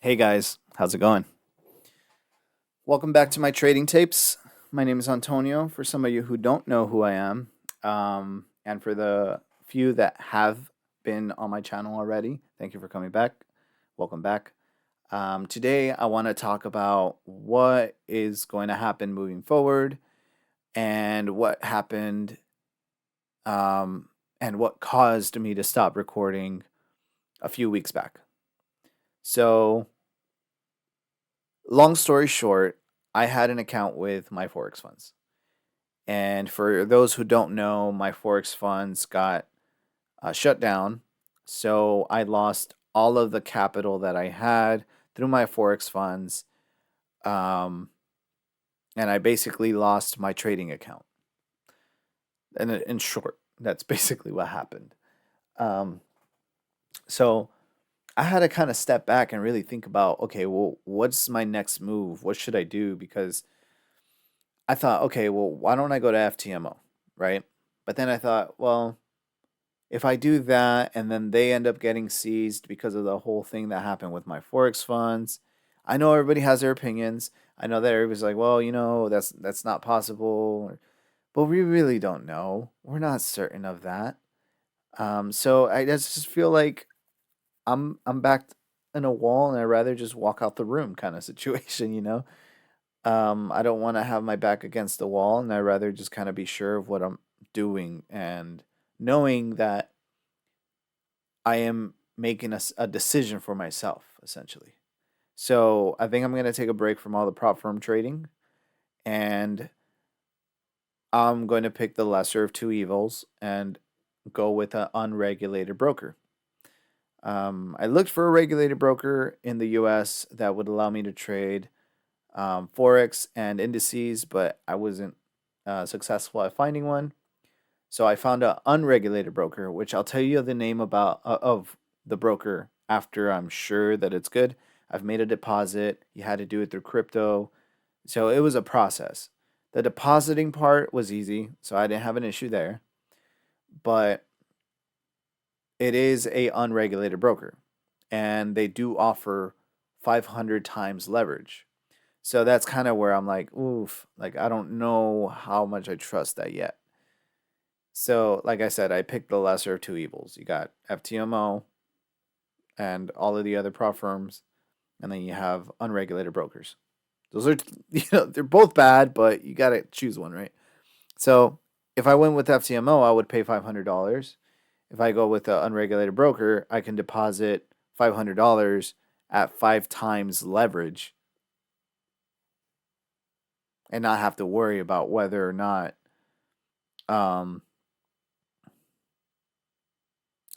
Hey guys, how's it going? Welcome back to my trading tapes. My name is Antonio. For some of you who don't know who I am, and for the few that have been on my channel already, thank you for coming back. Welcome back. Today, I want to talk about what is going to happen moving forward and what happened and what caused me to stop recording a few weeks back. So, long story short, I had an account with My Forex Funds. And for those who don't know, My Forex Funds got shut down. So I lost all of the capital that I had through my Forex Funds. Um, and I basically lost my trading account. And in short, that's basically what happened. Um, so I had to kind of step back and really think about, okay, well, what's my next move? What should I do? Because I thought, okay, well, why don't I go to FTMO, right? But then I thought, well, if I do that and then they end up getting seized because of the whole thing that happened with my Forex funds, I know everybody has their opinions. I know that everybody's like, well, that's not possible, but we really don't know. We're not certain of that. So I just feel like I'm backed in a wall, and I'd rather just walk out the room kind of situation. I don't want to have my back against the wall, and I'd rather just kind of be sure of what I'm doing and knowing that I am making a decision for myself, essentially. So I think I'm going to take a break from all the prop firm trading, and I'm going to pick the lesser of two evils and go with an unregulated broker. I looked for a regulated broker in the US that would allow me to trade Forex and indices, but I wasn't successful at finding one. So I found an unregulated broker, which I'll tell you the name about of the broker after I'm sure that it's good. I've made a deposit. You had to do it through crypto. So it was a process. The depositing part was easy, so I didn't have an issue there. But it is a unregulated broker, and they do offer 500 times leverage. So that's kind of where I'm like, oof, like I don't know how much I trust that yet. So, like I said, I picked the lesser of two evils. You got FTMO and all of the other prop firms, and then you have unregulated brokers. Those are, they're both bad, but you got to choose one, right? So, if I went with FTMO, I would pay $500. If I go with an unregulated broker, I can deposit $500 at 5 times leverage and not have to worry about whether or not um,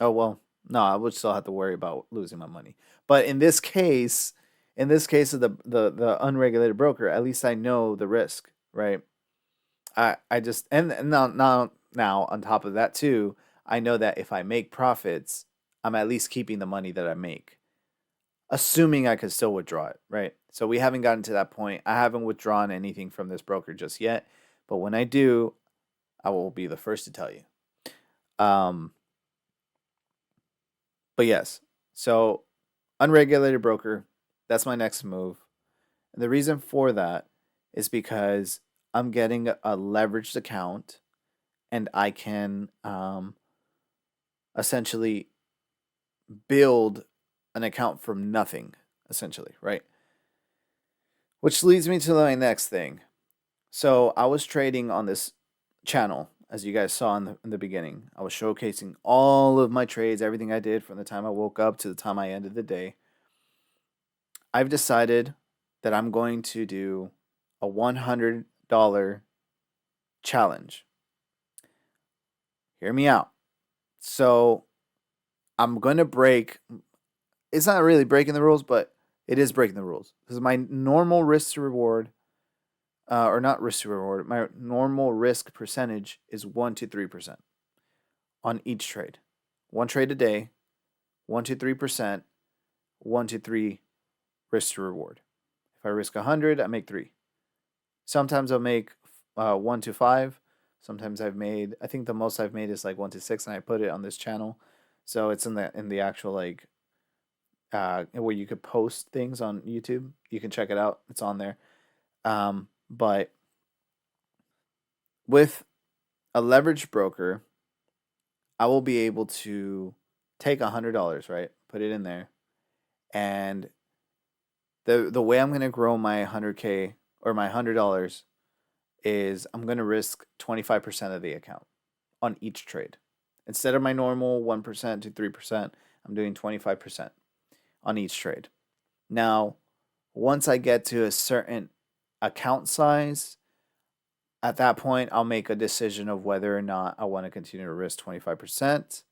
oh well, no, I would still have to worry about losing my money. But in this case of the unregulated broker, at least I know the risk, right? I just and now on top of that too, I know that if I make profits, I'm at least keeping the money that I make, assuming I could still withdraw it, right? So we haven't gotten to that point. I haven't withdrawn anything from this broker just yet, but when I do, I will be the first to tell you. Um, but yes, so unregulated broker, that's my next move. And the reason for that is because I'm getting a leveraged account and I can essentially build an account from nothing, essentially, right? Which leads me to my next thing. So I was trading on this channel, as you guys saw in the beginning. I was showcasing all of my trades, everything I did from the time I woke up to the time I ended the day. I've decided that I'm going to do a $100 challenge. Hear me out. So I'm going to break, it's not really breaking the rules, but it is breaking the rules because my normal risk to reward, or not risk to reward, my normal risk percentage is 1 to 3% on each trade. One trade a day, 1 to 3%, 1 to 3 risk to reward. If I risk 100, I make 3. Sometimes I'll make 1 to 5. Sometimes I think the most I've made is like 1 to 6, and I put it on this channel. So it's in the actual like where you could post things on YouTube. You can check it out. It's on there. But with a leverage broker, I will be able to take $100, right? Put it in there, and the way I'm gonna grow my 100K or my $100 is I'm gonna risk 25% of the account on each trade. Instead of my normal 1% to 3%, I'm doing 25% on each trade. Now, once I get to a certain account size, at that point, I'll make a decision of whether or not I want to continue to risk 25%.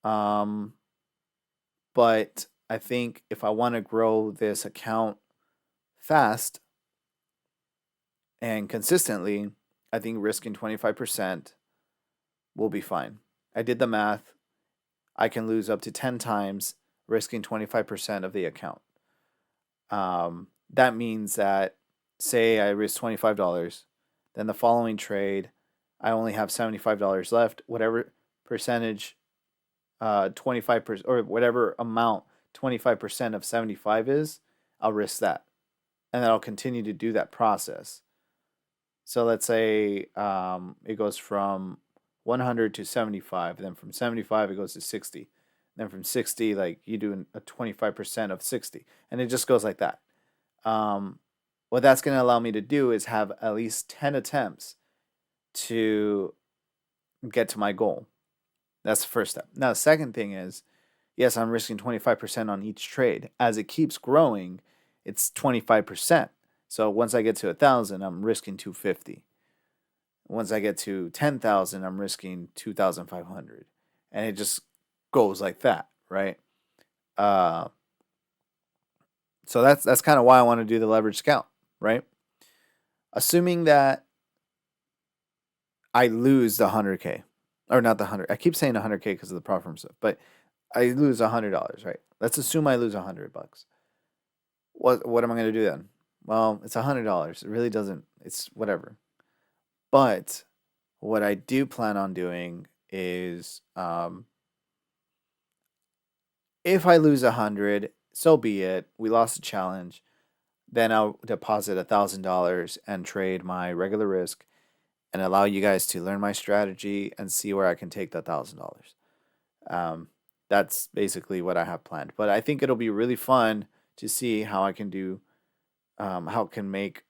Um, but I think if I want to grow this account fast and consistently, I think risking 25% will be fine. I did the math. I can lose up to 10 times risking 25% of the account. That means that, say I risk $25, then the following trade, I only have $75 left. Whatever percentage, 25% or whatever amount 25% of 75 is, I'll risk that. And then I'll continue to do that process. So let's say it goes from 100 to 75, then from 75 it goes to 60. Then from 60, like you do a 25% of 60, and it just goes like that. What that's going to allow me to do is have at least 10 attempts to get to my goal. That's the first step. Now, the second thing is, yes, I'm risking 25% on each trade. As it keeps growing, it's 25%. So once I get to 1,000, I'm risking 250. Once I get to 10,000, I'm risking 2,500. And it just goes like that, right? Uh, so that's kind of why I want to do the leverage scout, right? Assuming that I lose the 100K, or not the 100. I keep saying 100K because of the prop firm stuff, but I lose $100, right? Let's assume I lose $100. What am I going to do then? Well, it's $100. It really doesn't. It's whatever. But what I do plan on doing is, if I lose 100, so be it. We lost the challenge. Then I'll deposit $1,000 and trade my regular risk and allow you guys to learn my strategy and see where I can take the $1,000. That's basically what I have planned. But I think it'll be really fun to see how I can do, how I can make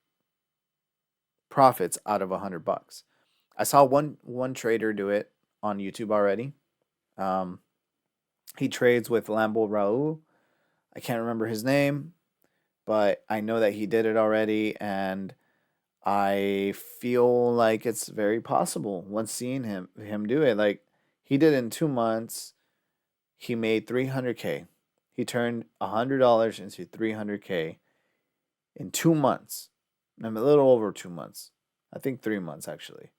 profits out of $100. I saw one trader do it on YouTube already. Um, he trades with Lambo Raul. I can't remember his name, but I know that he did it already, and I feel like it's very possible once seeing him do it. Like he did it in 2 months. He made 300K. He turned $100 into 300K in 2 months. I'm a little over 2 months. I think 3 months actually.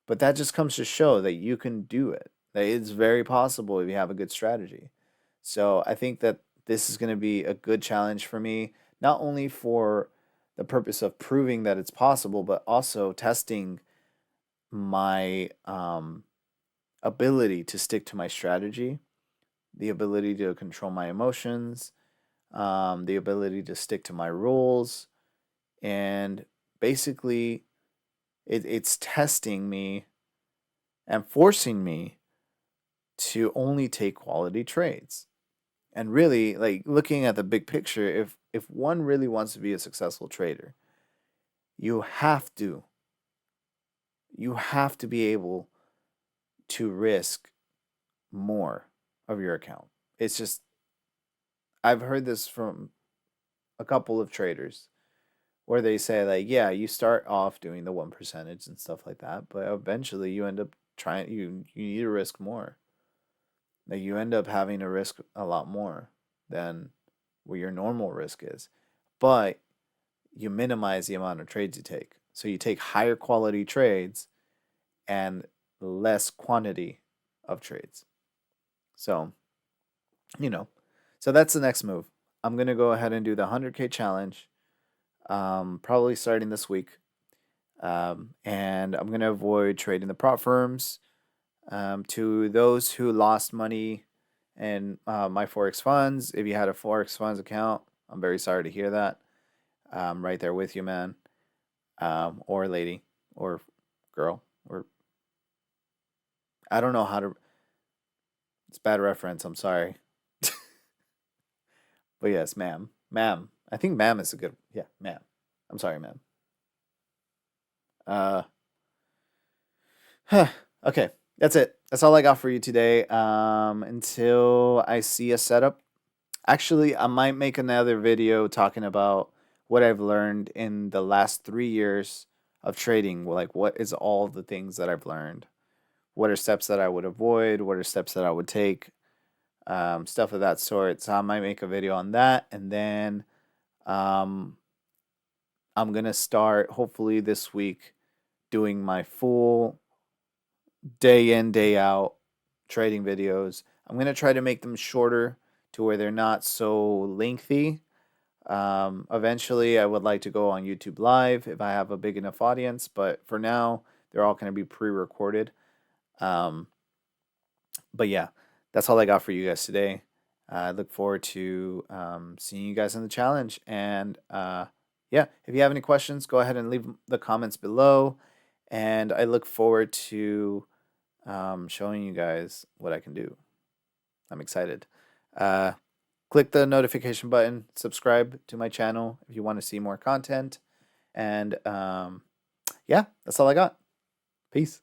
But that just comes to show that you can do it. That it's very possible if you have a good strategy. So I think that this is going to be a good challenge for me, not only for the purpose of proving that it's possible, but also testing my ability to stick to my strategy, the ability to control my emotions, the ability to stick to my rules, and basically it's testing me and forcing me to only take quality trades. And really, like looking at the big picture, if one really wants to be a successful trader, you have to be able to risk more of your account. It's just, I've heard this from a couple of traders where they say like, yeah, you start off doing the 1% and stuff like that, but eventually you end up trying, you need to risk more. Like you end up having to risk a lot more than what your normal risk is, but you minimize the amount of trades you take. So you take higher quality trades and less quantity of trades. So, you know, so that's the next move. I'm going to go ahead and do the 100K challenge, probably starting this week. And I'm going to avoid trading the prop firms. To those who lost money and My Forex Funds. If you had a Forex Funds account, I'm very sorry to hear that. I'm right there with you, man, or lady, or girl, or I don't know how to. It's bad reference. I'm sorry, but yes, ma'am. I think ma'am is a good. Yeah, ma'am. I'm sorry, ma'am. Uh, huh. Okay, that's it. That's all I got for you today. Until I see a setup. Actually, I might make another video talking about what I've learned in the last 3 years of trading. Like, what is all the things that I've learned? What are steps that I would avoid? What are steps that I would take? Stuff of that sort. So I might make a video on that, and then um, I'm gonna start hopefully this week doing my full day in, day out trading videos. I'm gonna try to make them shorter to where they're not so lengthy. Eventually, I would like to go on YouTube Live if I have a big enough audience, but for now, they're all going to be pre-recorded. Um, but yeah, that's all I got for you guys today. I look forward to seeing you guys in the challenge. And yeah, if you have any questions, go ahead and leave the comments below. And I look forward to showing you guys what I can do. I'm excited. Uh, Click the notification button, subscribe to my channel if you want to see more content. And yeah, that's all I got. Peace.